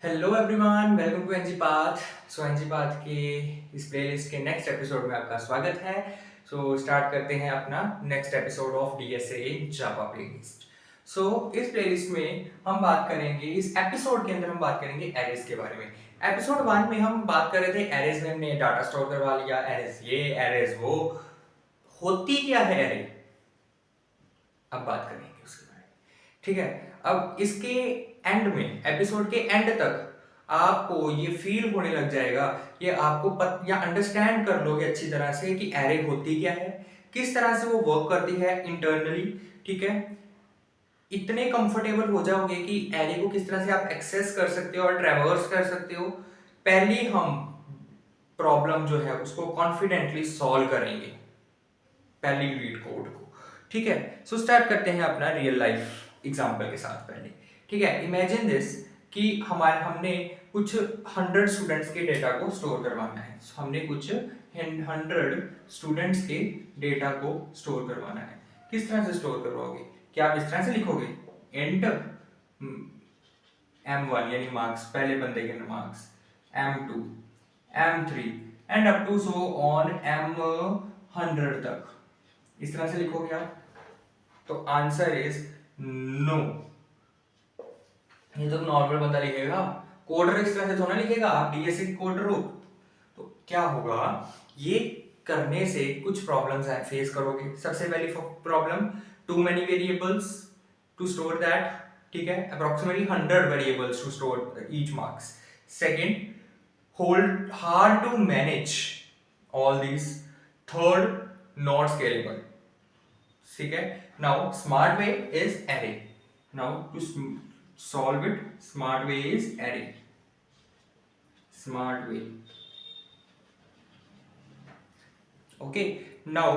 Hello everyone, welcome to NG path. NG path के इस playlist के नेक्स्ट एपिसोड में आपका स्वागत है। स्टार्ट करते हैं अपना next episode of DSA in Java playlist. इस प्लेलिस्ट में हम बात करेंगे, इस एपिसोड के अंदर हम बात करेंगे एरेज के बारे में। एपिसोड 1 में हम बात कर रहे थे एरेज में हमने डाटा स्टोर करवा लिया, एरेज ये एरेज वो। होती क्या है एरे, अब बात करेंगे उसके बारे में। ठीक है, अब इसके एंड में, एपिसोड के एंड तक आपको ये फील होने लग जाएगा, ये आपको या अंडरस्टैंड कर लोगे अच्छी तरह से कि एरे होती क्या है, किस तरह से वो वर्क करती है इंटरनली। ठीक है, इतने कंफर्टेबल हो जाओगे कि एरे को किस तरह से आप एक्सेस कर सकते हो और ट्रैवर्स कर सकते हो। पहले हम प्रॉब्लम जो है उसको कॉन्फिडेंटली सॉल्व करेंगे, पहली रीड कोड को। ठीक है, स्टार्ट करते हैं अपना रियल लाइफ एग्जांपल के साथ पहले। ठीक है, इमेजिन दिस कि हमने कुछ 100 स्टूडेंट्स के डेटा को स्टोर करवाना है। हमने कुछ 100 स्टूडेंट्स के डेटा को स्टोर करवाना है। किस तरह से स्टोर करवाओगे? क्या आप इस तरह से लिखोगे, इंट M1 यानी मार्क्स, पहले बंदे के marks, M2 M3 and up to so on M100 तक, इस तरह से लिखोगे आप? तो आंसर इज नो। ये तो नॉर्मल बंदा लिखेगा, कोडर इस तरह से थोड़ा लिखेगा। आप डीएसए की कोडर हो तो क्या होगा, ये करने से कुछ प्रॉब्लम्स फेस करोगे। सबसे पहली problem, too many variables to store that. ठीक है, approximately 100 variables to store each marks. Second, hold hard to manage all these. Third, not scalable. ठीक है, now smart way is array. Now to solve it, smart way is array. Smart way. Okay, now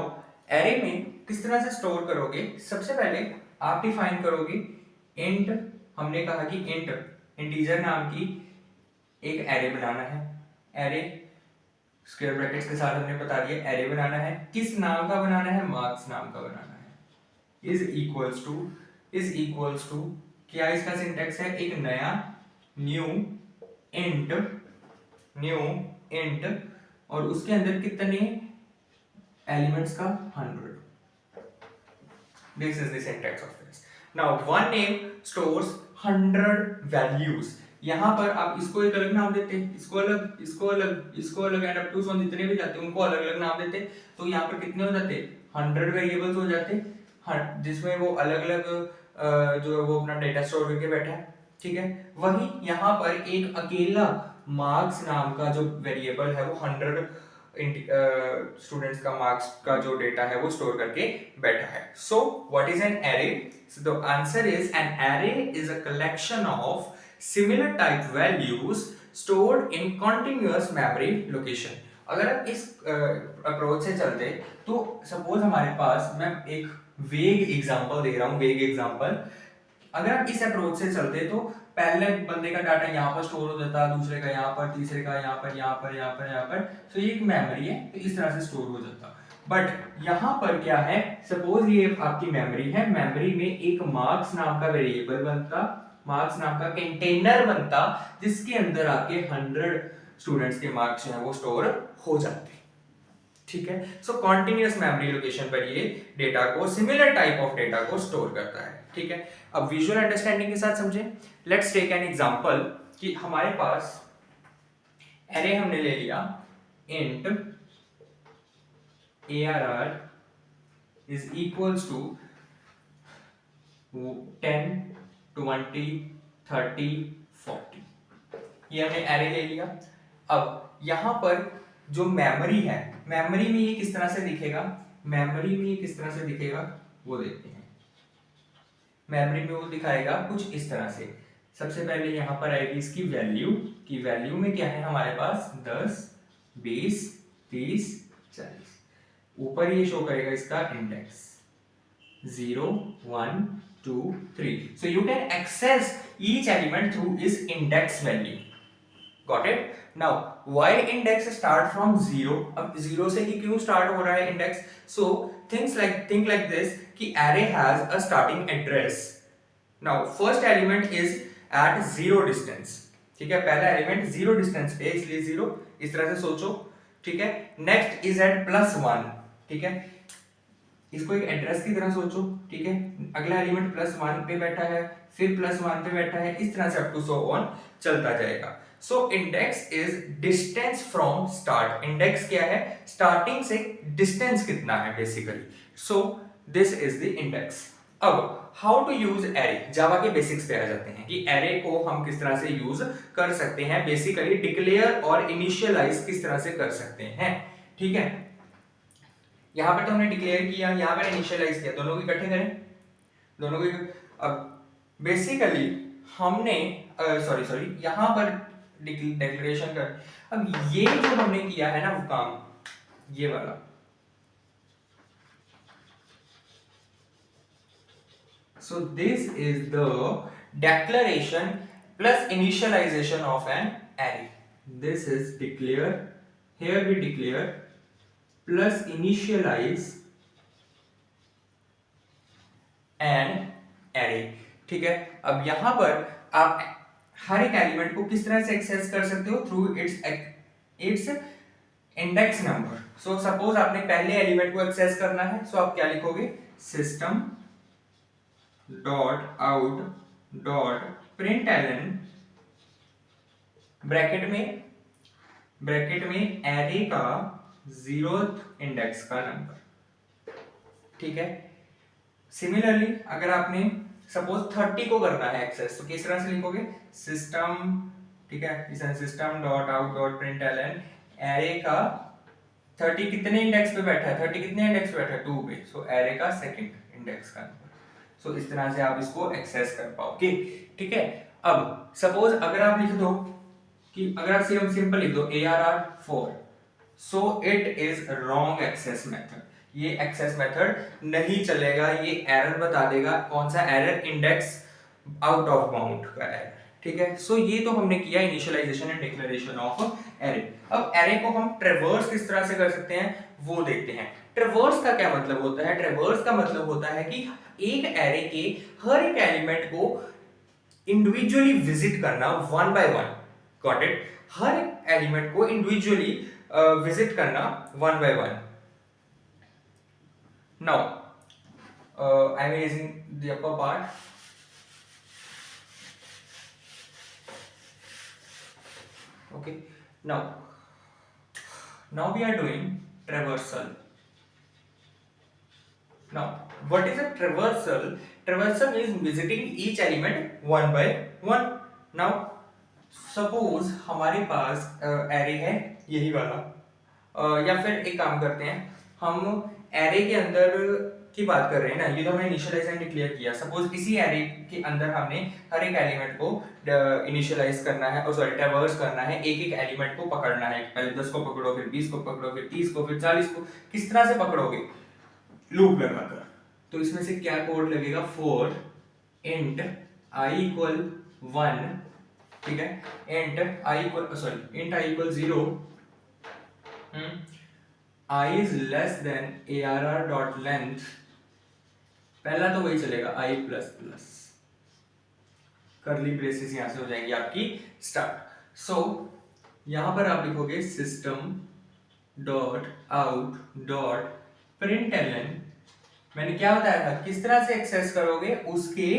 array में किस तरह से store करोगे? सबसे पहले आप डिफाइन करोगे int। हमने कहा कि int इंटीजर नाम की एक एरे बनाना है। एरे स्क्वायर ब्रैकेट्स के साथ हमने बता दिया एरे बनाना है। किस नाम का बनाना है? मार्क्स नाम का बनाना है। इज इक्वल्स टू क्या इसका सिंटैक्स है? एक नया न्यू इंट और उसके अंदर कितने एलिमेंट्स का? 100। This is the syntax of this. Now one name stores 100 values. यहाँ पर आप इसको एक अलग नाम देते हैं, इसको अलग, इसको अलग, इसको अलग, एंड अप टू सो जितने भी जाते हैं उनको अलग अलग नाम देते। तो यहाँ पर कितने हो जाते? 100 वेरिएबल्स हो जाते, जिसमें वो अलग अलग जो है वो अपना डेटा स्टोर करके बैठा है। ठीक है, वही यहाँ पर एक अकेला मार्क्स नाम का जो वेरिएबल है वो 100 स्टूडेंट्स का मार्क्स का जो डेटा है वो स्टोर करके बैठा है। So what is an array? So the answer is an array is a collection of similar type values stored in continuous memory location। अगर आप इस अप्रोच से चलते तो सपोज हमारे पास, मैं एक वेग एग्जांपल दे रहा हूँ, वेग एग्जांपल। अगर आप इस अप्रोच से चलते तो पहले बंदे का डाटा यहाँ पर स्टोर हो जाता, दूसरे का यहाँ पर, तीसरे का यहाँ पर, यहाँ पर, यहाँ पर, यहाँ पर। तो ये एक मेमोरी है, तो इस तरह से स्टोर हो जाता। बट यहाँ पर क्या है, सपोज ये आपकी मेमोरी है, मेमोरी में एक मार्क्स नाम का वेरिएबल बनता, मार्क्स नाम का कंटेनर बनता, जिसके अंदर आपके 100 स्टूडेंट्स के मार्क्स जो है वो स्टोर हो जाते। ठीक है, सो कॉन्टिन्यूअस मेमोरी लोकेशन पर ये डेटा को, सिमिलर टाइप ऑफ डेटा को स्टोर करता है। ठीक है, अब विजुअल अंडरस्टैंडिंग के साथ समझें। लेट्स टेक एन एग्जांपल कि हमारे पास एरे हमने ले लिया int ARR is equals to 10 20 30 40। ये हमने एरे ले लिया। अब यहां पर जो मेमोरी है, मेमोरी में ये किस तरह से दिखेगा, मेमोरी में ये किस तरह से दिखेगा वो देखते हैं। मेमोरी में वो दिखाएगा कुछ इस तरह से। सबसे पहले यहां पर आएगी इसकी वैल्यू, की वैल्यू में क्या है हमारे पास? 10 20 30 40। ऊपर ये शो करेगा इसका index 0 1 2 3। so you can access each element through its index value. Got it? Now why index start from 0? अब 0 से ही क्यों start हो रहा है index? So think like this कि array has a starting address. Now first element is at 0 distance. ठीक है, पहला एलिमेंट 0 डिस्टेंस पे है इसलिए 0, इस तरह से सोचो। ठीक है, नेक्स्ट इज एट +1। ठीक है, इसको एक एड्रेस की तरह सोचो। ठीक है, अगला एलिमेंट +1 पे बैठा है, फिर +1 पे बैठा है, इस तरह से अप टू सो ऑन चलता जाएगा। So index is distance from start. Index क्या है, स्टार्टिंग से डिस्टेंस कितना है basically. So this is the index. अब हाउ टू यूज एरे, जावा के बेसिक्स पे आ जाते हैं कि एरे को हम किस तरह से यूज कर सकते हैं। बेसिकली डिक्लेयर और इनिशियलाइज किस तरह से कर सकते हैं। ठीक है, यहां पर तो हमने डिक्लेयर किया, यहां पर इनिशियलाइज किया, दोनों को इकट्ठे करें, दोनों को। अब बेसिकली हमने सॉरी यहां पर डिक्लेरेशन कर, अब ये जो हमने किया है ना वो काम, ये वाला, so this is the declaration plus initialization of an array. This is declare, here we declare plus initialize an array. ठीक है, अब यहां पर आप हर एक एलिमेंट को किस तरह से एक्सेस कर सकते हो, through it's index number. So suppose आपने पहले एलिमेंट को एक्सेस करना है, सो आप क्या लिखोगे, system dot out dot println bracket में एरे का 0th इंडेक्स का नंबर। ठीक है, सिमिलरली अगर आपने सपोज 30 को करना है एक्सेस, तो किस तरह से लिखोगे, सिस्टम, ठीक है, इस system dot out dot println array का 30 कितने इंडेक्स पे बैठा है, 30 कितने इंडेक्स पे बैठा है, 2 पे, सो एरे का सेकंड इंडेक्स का नंबर। सो इस तरह से आप इसको एक्सेस कर पाओगे। ठीक है, अब सपोज अगर आप लिख दो कि अगर आप सिंपल लिख दो ARR4, so it is wrong access method. ये एक्सेस मेथड नहीं चलेगा, ये एरर बता देगा। कौन सा error, index out of bound का एरर। ठीक है, सो ये तो हमने किया initialisation and declaration of array. अब एरे को हम ट्रेवर्स किस तरह से कर सकते हैं वो देखते हैं। ट्रेवर्स का क्या मतलब होता है, ट्रेवर्स का मतलब होता है कि एक एरे के हर एक एलिमेंट को इंडिविजुअली विजिट करना, one by one. Got it, हर एक एलिमेंट को इंडिविजुअली विजिट करना one by one. Now I am using the upper part. Okay, now we are doing traversal. Now what is a traversal? Traversal is visiting each element one by one. Now suppose हमारे पास array है यही वाला, या फिर एक काम करते हैं, हम array के अंदर की बात कर रहे हैं ना, ये तो हमने इनिशियलाइज एंड डिक्लेयर किया। सपोज इसी एरे के अंदर हमने हर एक एलिमेंट को इनिशियलाइज करना है, और सॉरी ट्रैवर्स करना है, एक एक एलिमेंट को पकड़ना है। पहले 10 को पकड़ो, फिर 20 को पकड़ो, फिर 30 को, फिर 40 को। किस तरह से पकड़ोगे, लूप लगाकर। तो इसमें से क्या कोड लगेगा, फॉर इंट i इक्वल 1, ठीक है, int i equal 0, i is less than arr dot length, पहला तो वही चलेगा i प्लस प्लस, करली ब्रेसेस यहां से हो जाएंगी आपकी स्टार्ट। सो यहां पर आप लिखोगे system dot out dot println. मैंने क्या बताया था, किस तरह से एक्सेस करोगे, उसके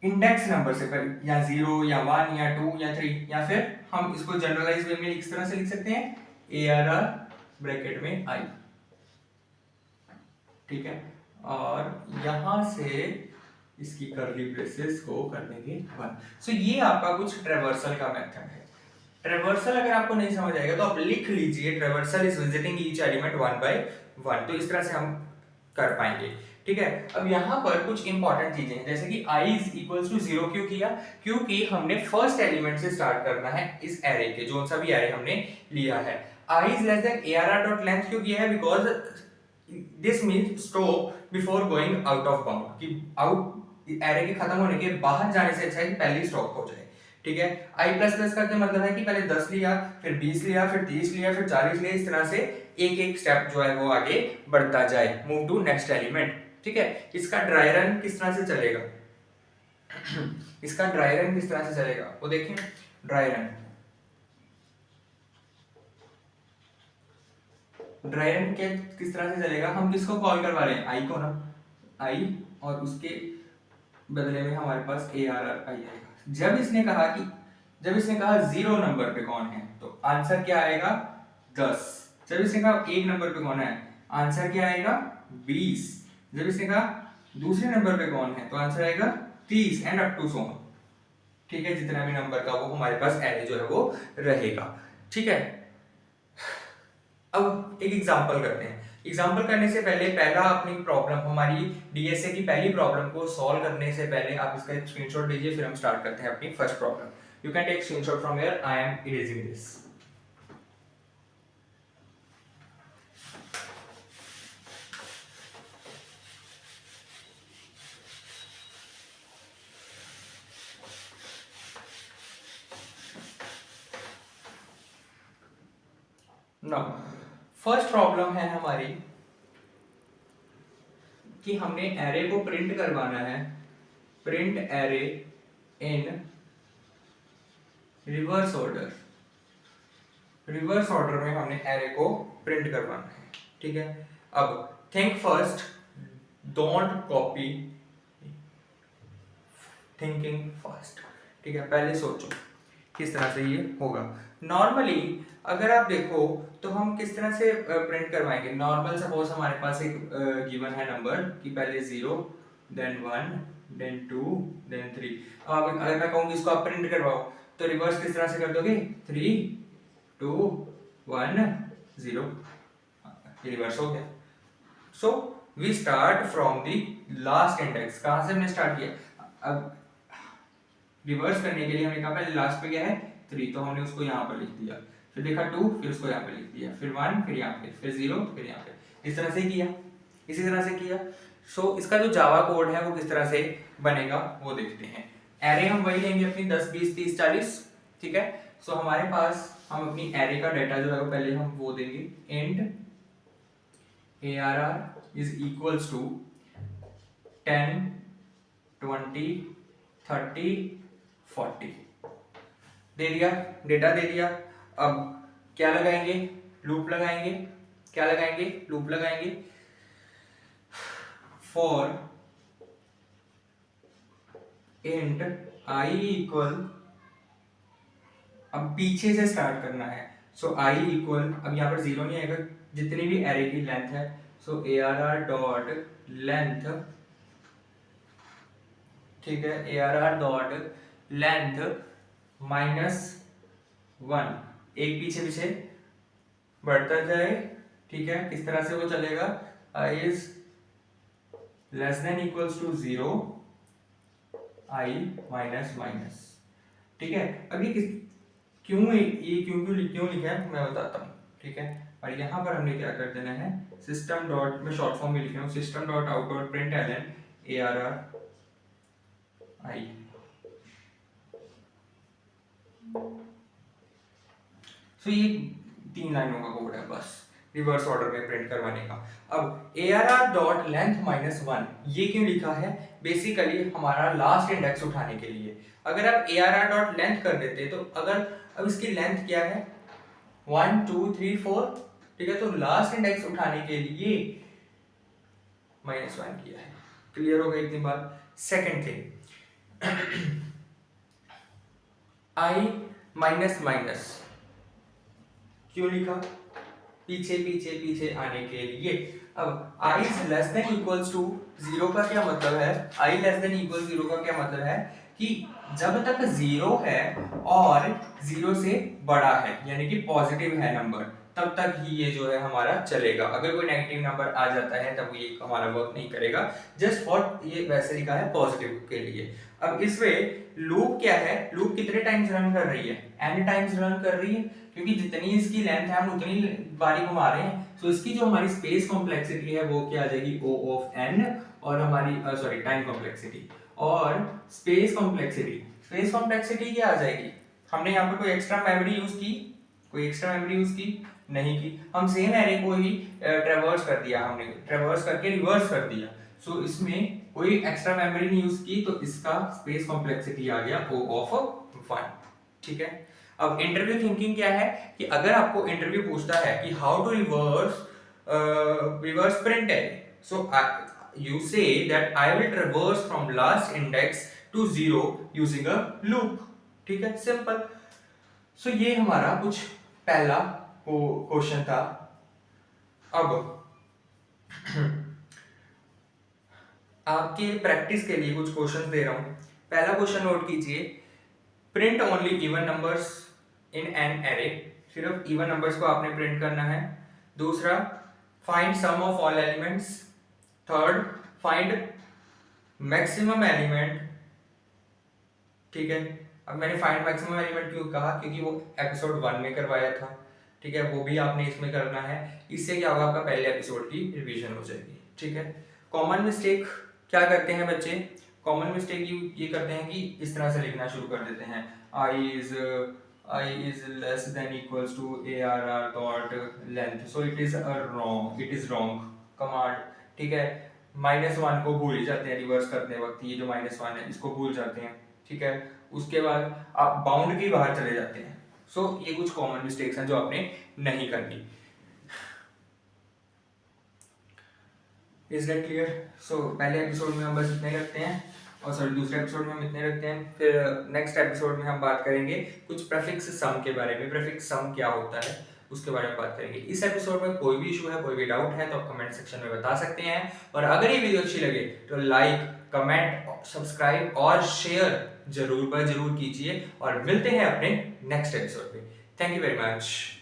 इंडेक्स नंबर से, या 0 या 1 या 2 या 3, या फिर हम इसको जनरलाइज वे में इस तरह से लिख सकते हैं arr ब्रैकेट में i, ठीक है, और यहां से इसकी करली ब्रेसेस को कर देंगे 1। सो ये आपका कुछ ट्रैवर्सल का मेथड है। ट्रैवर्सल अगर आपको नहीं समझ आएगा तो आप लिख लीजिए, traversal is visiting each element one by one. तो इस तरह से हम कर पाएंगे। ठीक है, अब यहाँ पर कुछ इंपॉर्टेंट चीजें हैं, जैसे कि i इज इक्वल्स टू 0 क्यों किया, क्योंकि हमने फर्स्ट एलिमेंट से स्टार्ट करना है इस एरे के, जो सा भी एरे हमने लिया है। i is less then arr dot length क्यों किया है, because this means stop before going out of bound, कि आउट एरे के खत्म होने के बाहर जाने से अच्छा है कि पहले ही स्टॉप हो जाए। ठीक है, i प्लस प्लस का क्या मतलब है कि पहले 10 लिया, फिर 20 लिया, फिर 30 लिया, फिर 40 लिया, इस तरह से एक एक स्टेप जो है वो आगे बढ़ता जाए, मूव टू नेक्स्ट एलिमेंट। ठीक है, इसका ड्राई रन किस तरह से चलेगा, इसका ड्राई रन किस तरह से चलेगा वो देखें। ड्राई रन किस तरह से चलेगा, हम किसको कॉल करवा रहे हैं, आई को ना, आई, और उसके बदले में हमारे पास ए आर आर आई आएगा। जब इसने कहा 0 नंबर पे कौन है तो आंसर क्या आएगा 10। जब इसने कहा 1 नंबर पे कौन है आंसर क्या आएगा 20। जब इसने कहा दूसरे नंबर पे कौन है तो आंसर आएगा 30 and up to so on. ठीक है, जितना भी नंबर का वो हमारे पास एरे जो है वो रहेगा। ठीक है, अब एक एग्जांपल करते हैं। एग्जांपल करने से पहले पहला अपनी प्रॉब्लम, हमारी डीएसए की पहली प्रॉब्लम को सॉल्व करने से पहले आप इसका एक स्क्रीनशॉट लीजिए, फिर हम स्टार्ट करते हैं अपनी first problem. You can take screenshot from here, I am erasing this. Now first problem है हमारी कि हमने एरे को प्रिंट करवाना है, print array in reverse order. Reverse order में हमने एरे को प्रिंट करवाना है। ठीक है, अब think first, don't copy, thinking first. ठीक है, पहले सोचो किस तरह से ये होगा। नॉर्मली अगर आप देखो तो हम किस तरह से प्रिंट करवाएंगे। नॉर्मल सपोज हमारे पास एक गिवन है नंबर कि पहले 0 देन 1 देन 2 देन 3। अब अगर मैं कहूँगी इसको आप प्रिंट करवाओ तो रिवर्स किस तरह से कर दोगे 3 2 1 0, ये रिवर्स हो गया। So we start from the last index. कहाँ से हमने स्टार्ट किया, अब रिवर्स करने के लिए हमने कहा पहले लास्ट पे क्या है 3, तो हमने उसको यहाँ पर लिख दिया, फिर देखा 2, फिर उसको यहाँ पे लिख दिया, फिर 1, फिर यहाँ पे, फिर 0, फिर यहाँ पे, इस तरह से किया, इसी तरह से किया। सो इसका जो जावा कोड है वो किस तरह से बनेगा वो देखते हैं। एरे हम वही लेंगे अपनी 10 20 30 40। ठीक है, सो हमारे पास हम अपनी एरे का डाटा जो है वो पहले हम वो देंगे, int ARR is equals to 10 20 30 40 दे दिया, डेटा दे दिया। अब क्या लगाएंगे, लूप लगाएंगे, क्या लगाएंगे, लूप लगाएंगे फॉर इंट आई इक्वल, अब पीछे से स्टार्ट करना है। सो आई इक्वल, अब यहाँ पर 0 नहीं आएगा, जितनी भी एरे की लेंथ है, सो ARR डॉट लेंथ, ठीक है, ARR डॉट लेंथ -1, एक पीछे पीछे बढ़ता जाए। ठीक है, किस तरह से वो चलेगा, I is less than equals to 0, I minus minus. ठीक है, अब ये क्यों लिखा है मैं बताता हूँ। ठीक है, और यहाँ पर हमने क्या कर देना है, सिस्टम डॉट, मैं शॉर्ट फॉर्म में लिख रहा हूँ, system dot out dot print L N ARR I. सो ये 3 लाइनों का कोड है बस रिवर्स ऑर्डर में प्रिंट करवाने का। अब ARR डॉट लेंथ -1 ये क्यों लिखा है, बेसिकली हमारा लास्ट इंडेक्स उठाने के लिए। अगर आप ARR डॉट लेंथ कर देते तो अगर, अब इसकी लेंथ क्या है 1 2 3 4, ठीक है, तो लास्ट इंडेक्स उठाने के लिए -1 किया है। क्लियर हो गई इतनी बात। सेकेंड थिंग, आई माइनस माइनस क्यों लिखा, पीछे पीछे पीछे आने के लिए। अब i is less than equals to 0 का क्या मतलब है, i लेस देन इक्वल 0 का क्या मतलब है कि जब तक 0 है और 0 से बड़ा है यानी कि पॉजिटिव है नंबर, तब तक ही ये जो है हमारा चलेगा। अगर कोई नेगेटिव नंबर आ जाता है तब ये हमारा वर्क नहीं करेगा। जस्ट फॉर ये वैसे लिखा है पॉजिटिव के लिए। अब इसमें लूप क्या है, लूप कितने टाइम्स रन कर रही है, n टाइम्स रन कर रही है, क्योंकि जितनी इसकी लेंथ है हम उतनी बारी घुमा रहे हैं। सो इसकी जो हमारी स्पेस कॉम्प्लेक्सिटी है वो क्या आ जाएगी O ऑफ n, और हमारी सॉरी टाइम कॉम्प्लेक्सिटी और स्पेस कॉम्प्लेक्सिटी क्या आ जाएगी। हमने यहाँ पर कोई एक्स्ट्रा मेमोरी यूज की, कोई एक्स्ट्रा मेमोरी यूज की नहीं की, हम सेम एरे को ही ट्रेवर्स कर दिया, हमने ट्रेवर्स करके रिवर्स कर दिया। सो इसमें कोई एक्स्ट्रा मेमोरी नहीं यूज की, तो इसका स्पेस कॉम्प्लेक्सिटी आ गया O ऑफ 1। ठीक है, अब इंटरव्यू थिंकिंग क्या है कि अगर आपको इंटरव्यू पूछता है कि हाउ टू रिवर्स प्रिंट है, सो you say that I will traverse from last index to 0 using a loop। ठीक है, सिंपल। सो ये हमारा कुछ पहला क्वेश्चन था। अब आपके प्रैक्टिस के लिए कुछ क्वेश्चन दे रहा हूं। पहला क्वेश्चन नोट कीजिए, print only even numbers in an array. सिर्फ इवन नंबर्स को आपने प्रिंट करना है। दूसरा, find sum of all elements. Third, find maximum element. ठीक है, अब मैंने फाइंड मैक्सिमम एलिमेंट क्यों कहा, क्योंकि वो एपिसोड 1 में करवाया था। ठीक है, वो भी आपने इसमें करना है। इससे क्या होगा, आपका पहले एपिसोड की रिवीजन हो जाएगी। ठीक है, कॉमन मिस्टेक क्या करते हैं बच्चे, कॉमन मिस्टेक ये करते हैं कि इस तरह से लिखना शुरू कर देते हैं, I is less than equals to ARR dot length, so it is wrong command। ठीक है, -1 को भूल ही जाते हैं रिवर्स करते वक्त, ये जो -1 है इसको भूल जाते हैं। ठीक है, उसके बाद आप बाउंड के बाहर चले जाते हैं। सो ये कुछ कॉमन मिस्टेक्स हैं जो आपने नहीं करनी। Is that clear? सो पहले एपिसोड में हम बस इतने रखते हैं, और सॉरी दूसरे एपिसोड में हम इतने रखते हैं। फिर नेक्स्ट एपिसोड में हम बात करेंगे कुछ प्रीफिक्स सम के बारे में। प्रीफिक्स सम क्या होता है उसके बारे में बात करेंगे। इस एपिसोड में कोई भी इशू है, कोई भी डाउट है तो आप कमेंट सेक्शन में बता सकते हैं। और अगर ये वीडियो अच्छी लगे तो लाइक, कमेंट, सब्सक्राइब और शेयर जरूर कीजिए। और मिलते हैं अपने नेक्स्ट एपिसोड में। Thank you very much.